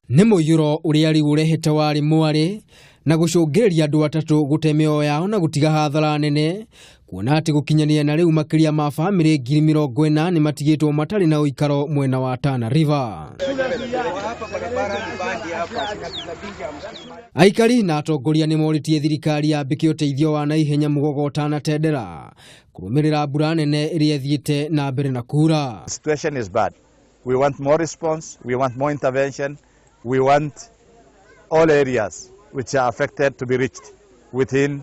Nĩ Muiyũro uria riu urehete wari mwari na gucungiriria andu atatu gute mĩoyo yao na gutiga hathara nene, kuona ati gukinyania na riu makiria ma famiri 40,000 ni matigitwo matari na uikaro mwena wa Tana River. Aikari na atongoria ni moritie thirikari yambike uteithio wa naihenya mugogo Tana Mandera kurumirira mbura nene iria ithiite na mbere na kura. The situation is bad. We want more response, we want more intervention, we want all areas which are affected to be reached within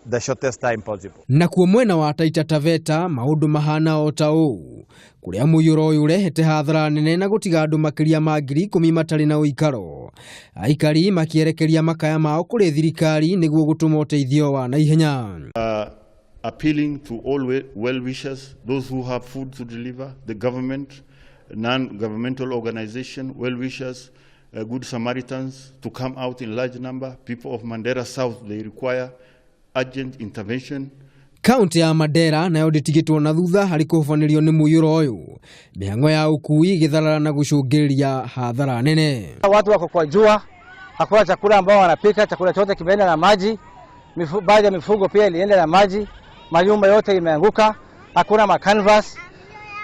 the shortest time possible. Nakuo mwena wa Taita Taveta maundu mahana o ta uu kuria Muiyũro uyu urehete hathara nene na gutiga andu makiria ma 10,000 matari na uikaro. Aikari makierekeria makaya mao kuri thirikari niguo gutuma uteithio wa naihenya. Appealing to all well-wishers, those who have food to deliver, the government, non-governmental organization, well-wishers, good Samaritans, to come out in large number. People of Mandera South, they require urgent intervention. Kaunti ya Mandera nayo nditigitwo na thutha hari kuhubanirio ni Muiyũro uyu. Mihango ya ukui githarara na gucungiriria hathara nene. Watu wako kwa jua, hakuna chakula ambao wanapika, chakula chote kimeenda na maji. Baadhi ya mifugo pia ilienda na maji. Manyumba yote imeanguka, hakuna makanvas.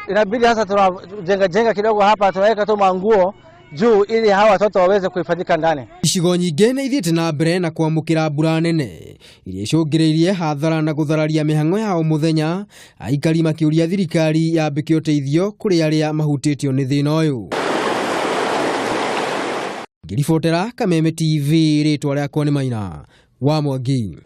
Inabidi hasa tunajenga kidogo hapa, tunaweka tu manguo juu ili hawa watoto waweze kuhifadhika ndani. Icigo nyingĩ nĩ ithiĩte na mbere na kwamũkĩra mbura nene iria icũngĩrĩirie hathara na guthararia mĩhang'o ya o mũthenya, aikari makiuria thirikari yambike ũteithio kũrĩ arĩa mahutĩtio nĩ thĩna ũyũ. Ngĩribotera Kameme TV, rĩtwa rĩakwa nĩ Maina Mwangi.